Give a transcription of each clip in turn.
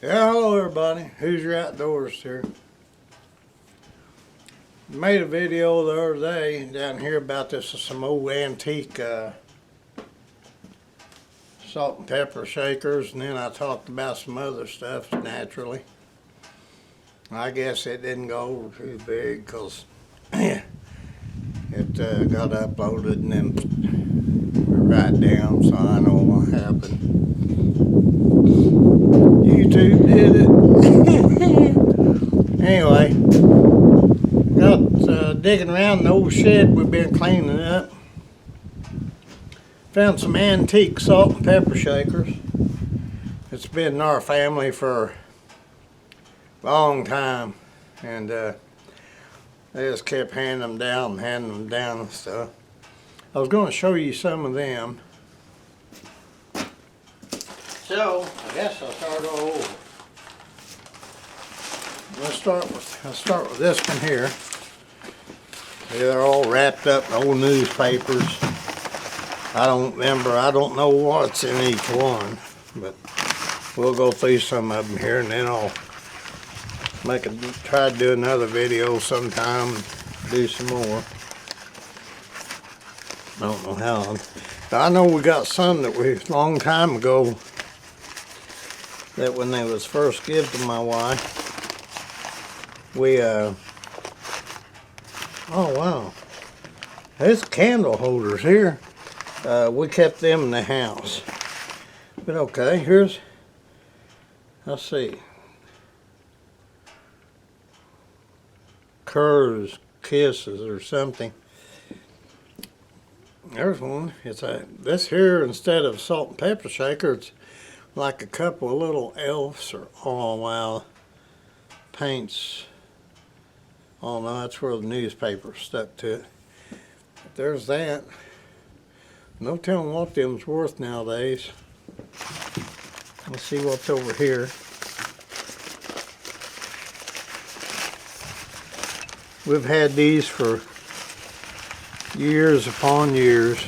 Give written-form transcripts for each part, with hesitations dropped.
Yeah, hello everybody. Hoosier Outdoors here. Made a video the other day down here about this some old antique salt and pepper shakers, and then I talked about some other stuff naturally. I guess it didn't go over too big because it got uploaded and then right down, so I know what happened. YouTube did it. Anyway, got digging around the old shed we've been cleaning up. Found some antique salt and pepper shakers. It's been in our family for a long time, and they just kept handing them down and stuff. I was going to show you some of them. So, I guess I'll start all over. I'll start with this one here. They're all wrapped up in old newspapers. I don't know what's in each one, but we'll go through some of them here, and then I'll try to do another video sometime, do some more. I don't know how. I know we got some that we, a long time ago, that when they was first given to my wife, we, oh wow, there's candle holders here. We kept them in the house. But okay, here's, let's see, Curves, Kisses or something. There's one. It's this here, instead of salt and pepper shaker, it's like a couple of little elves, or oh wow, paints. Oh no, that's where the newspaper stuck to it. But there's that. No telling what them's worth nowadays. Let's see what's over here. We've had these for years upon years.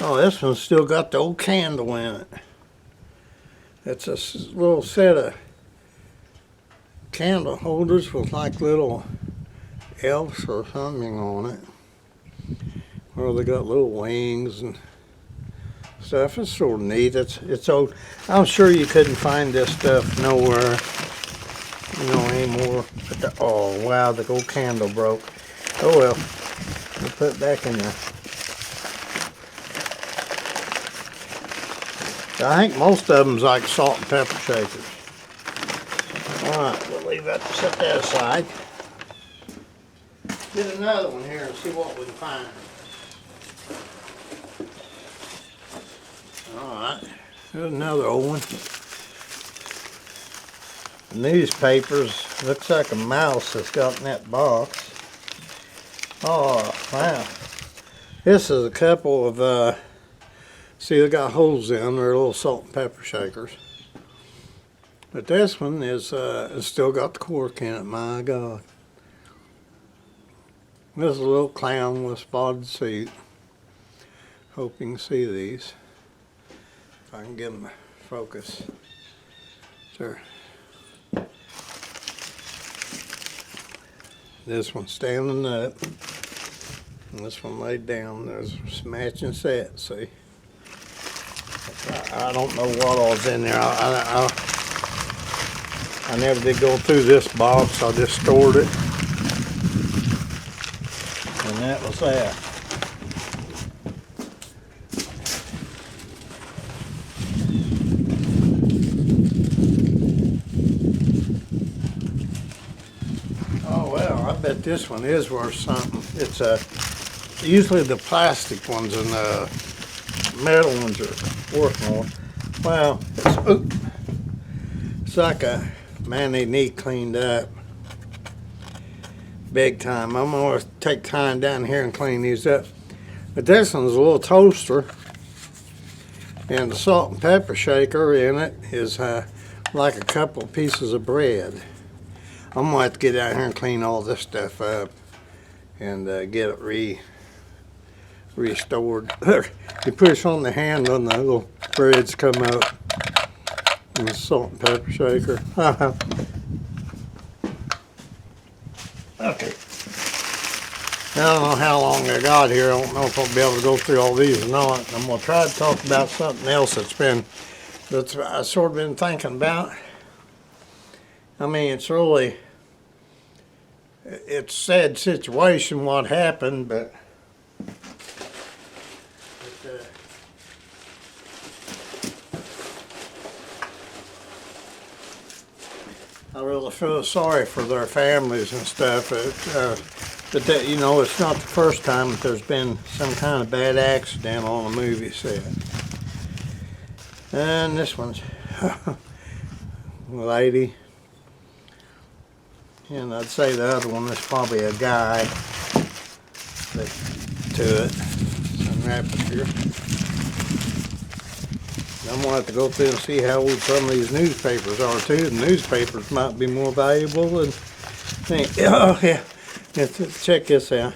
Oh, this one's still got the old candle in it. It's a little set of candle holders with like little elves or something on it. Or they got little wings and stuff. It's sort of neat. It's old. I'm sure you couldn't find this stuff nowhere, anymore. But oh wow, the old candle broke. Oh well, we'll put it back in there. I think most of them's like salt and pepper shakers. Alright, we'll leave that, set that aside. Get another one here and see what we can find. Alright, there's another old one. Newspapers, looks like a mouse that's got in that box. Oh, wow. This is a couple of, see, they got holes in them. They're little salt and pepper shakers. But this one is, it's still got the cork in it, my God. This is a little clown with a spotted suit. Hope you can see these. If I can get them to focus. Sure. This one standing up. And this one laid down. There's some matching sets, see. I don't know what all's in there. I never did go through this box. I just stored it. And that was that. Oh well, I bet this one is worth something. It's usually the plastic ones and the metal ones are worth more. Well, it's like a man, they need cleaned up big time. I'm gonna take time down here and clean these up. But this one's a little toaster, and the salt and pepper shaker in it is like a couple of pieces of bread. I'm gonna have to get down here and clean all this stuff up and get it restored. You push on the handle and the little threads come up. Jason's salt and pepper shaker. Okay. I don't know how long I got here. I don't know if I'll be able to go through all these or not. I'm going to try to talk about something else that's I've sort of been thinking about. I mean, it's a sad situation what happened, but I really feel sorry for their families and stuff. But you know, it's not the first time that there's been some kind of bad accident on a movie set. And this one's a lady. And I'd say the other one is probably a guy to it. Unwrap it here. I'm going to have to go through and see how old some of these newspapers are too. The newspapers might be more valuable than think. Oh yeah. Check this out.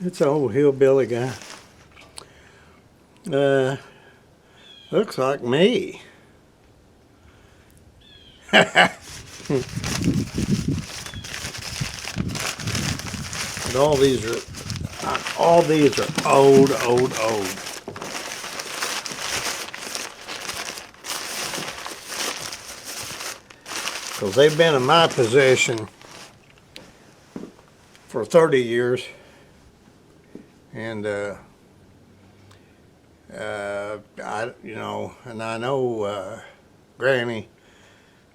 It's an old hillbilly guy. Looks like me. But all these are old. Because they've been in my possession for 30 years, and I know Granny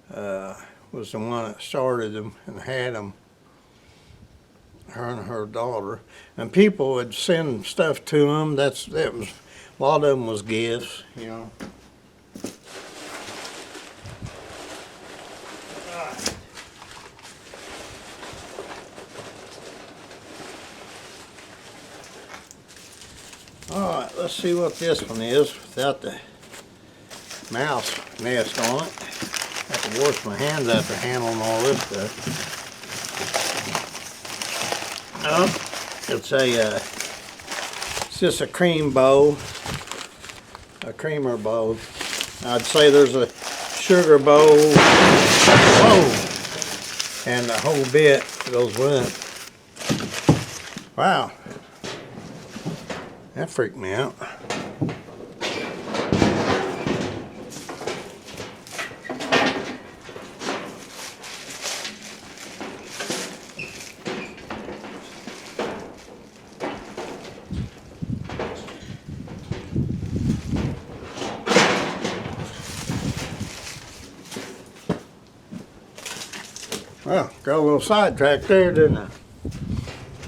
was the one that started them and had them, her and her daughter, and people would send stuff to them. That was a lot of them was gifts, you know. Alright, let's see what this one is without the mouse nest on it. I have to wash my hands after handling all this stuff. Oh, it's just a cream bowl, a creamer bowl. I'd say there's a sugar bowl, whoa, and the whole bit goes with it. Wow. That freaked me out. Well, got a little sidetracked there, didn't I?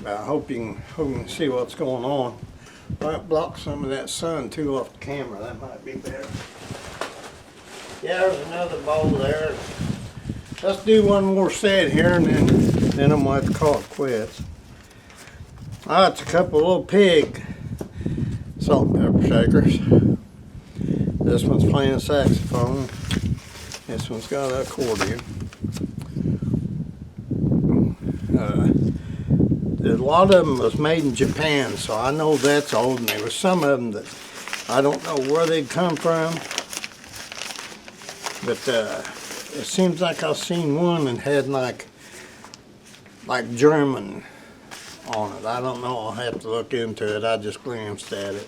I hope you can see what's going on. Might block some of that sun too off the camera. That might be better. Yeah, there's another bowl there. Let's do one more set here, and then I'm going to have to call it quits. It's a couple of little pig salt and pepper shakers. This one's playing a saxophone. This one's got an accordion. A lot of them was made in Japan, so I know that's old, and there was some of them that I don't know where they'd come from, but it seems like I've seen one that had like German on it. I don't know, I'll have to look into it. I just glanced at it.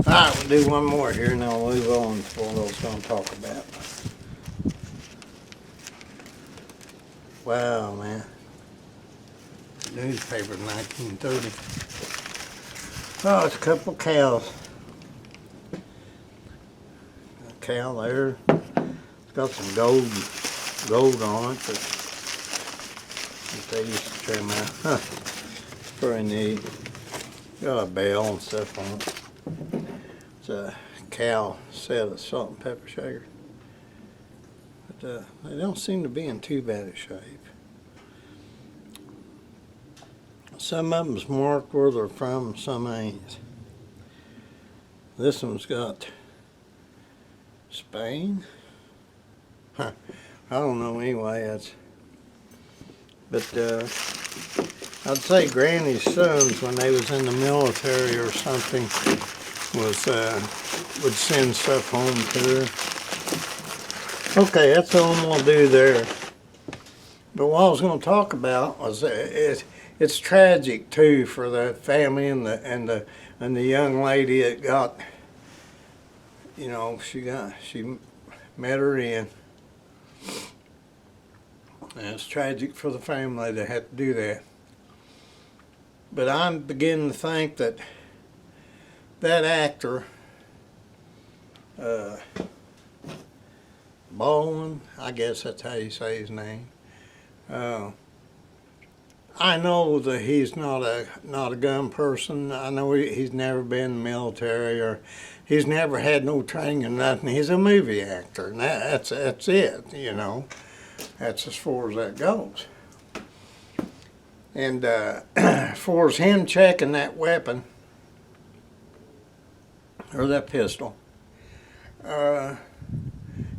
Alright, we'll do one more here and then we'll move on to what I was going to talk about. Wow, man. Newspaper, 1930. Oh, it's a couple of cows. A cow there. It's got some gold on it that they used to trim out. Huh. Pretty neat. Got a bell and stuff on it. It's a cow set of salt and pepper shakers. But they don't seem to be in too bad a shape. Some of them's marked where they're from, some ain't. This one's got Spain. Huh. I don't know anyway. But I'd say Granny's sons, when they was in the military or something, would send stuff home to her. Okay, that's all I'm gonna do there. But what I was gonna talk about was it's tragic too for the family and the young lady that got, you know, she met her end. And it's tragic for the family that had to do that. But I'm beginning to think that actor, Baldwin, I guess that's how you say his name. I know that he's not a gun person. I know he's never been in the military, or he's never had no training or nothing. He's a movie actor, and that's it, you know. That's as far as that goes. And as far as him checking that weapon, or that pistol,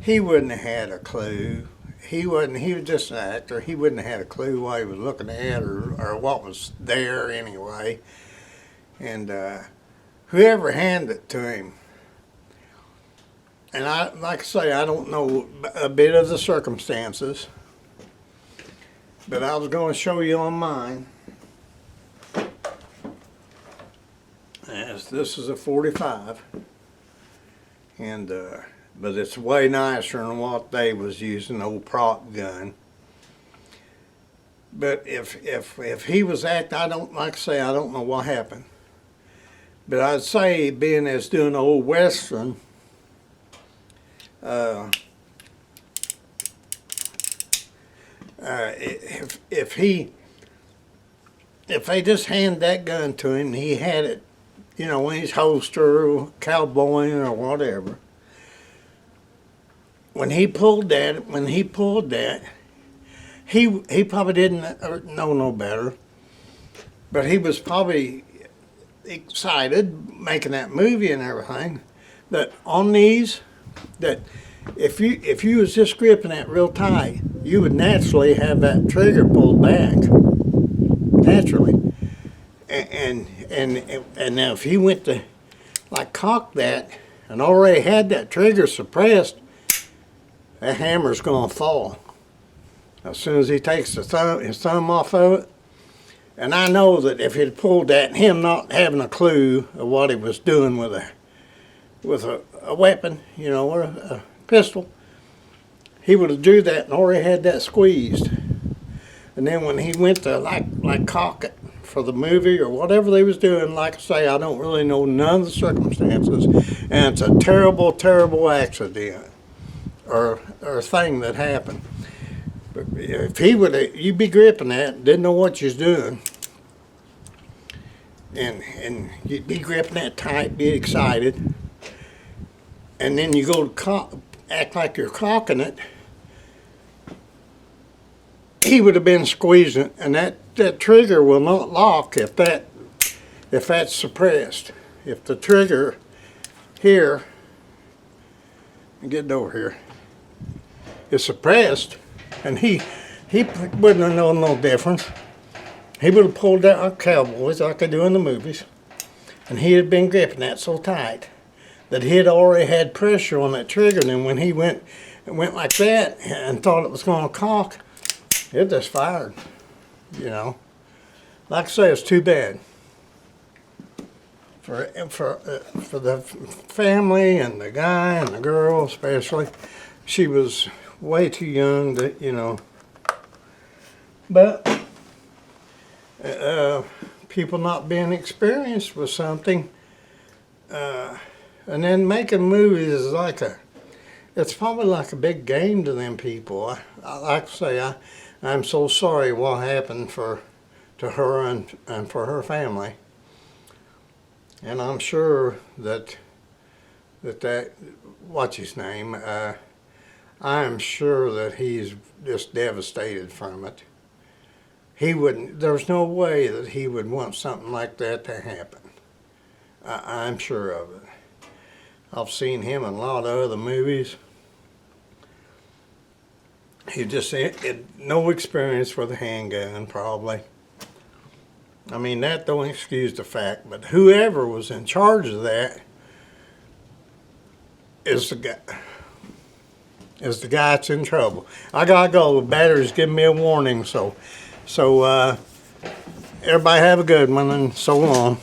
he wouldn't have had a clue. He was just an actor. He wouldn't have had a clue what he was looking at or what was there anyway. And whoever handed it to him, and like I say, I don't know a bit of the circumstances, but I was going to show you on mine. As this is a 45, and but it's way nicer than what they was using, old prop gun. But if he was acting, I don't, like I say, I don't know what happened. But I'd say, being as doing old Western, if they just hand that gun to him, he had it, you know, in his holster, or cowboying or whatever. When he pulled that, he probably didn't know no better, but he was probably excited making that movie and everything. That on these, that if you was just gripping that real tight, you would naturally have that trigger pulled back, naturally. And now if he went to like cock that and already had that trigger suppressed, that hammer's gonna fall as soon as he takes his thumb off of it. And I know that if he'd pulled that, him not having a clue of what he was doing with a weapon, you know, or a pistol, he would have drew that and already had that squeezed. And then when he went to like cock it for the movie or whatever they was doing, like I say, I don't really know none of the circumstances, and it's a terrible, terrible accident or thing that happened. But if he would have, you'd be gripping that, didn't know what you was doing, and you'd be gripping that tight, be excited, and then you go to act like you're cocking it, he would have been squeezing, and that trigger will not lock if that's suppressed. If the trigger here, get it over here, is suppressed, and he wouldn't have known no difference. He would have pulled out like cowboys like they do in the movies, and he had been gripping that so tight that he had already had pressure on that trigger. And then when he went like that and thought it was going to cock, it just fired. You know, like I say, it's too bad for the family and the guy and the girl especially. She was way too young to, you know. But people not being experienced with something, and then making movies is it's probably like a big game to them people. I like to say, I'm so sorry what happened for to her and for her family. And I'm sure that what's his name? I am sure that he's just devastated from it. He wouldn't. There's no way that he would want something like that to happen. I'm sure of it. I've seen him in a lot of other movies. He just had no experience with a handgun, probably. I mean, that don't excuse the fact, but whoever was in charge of that is the guy that's in trouble. I gotta go. The battery's giving me a warning, so everybody have a good one, and so long.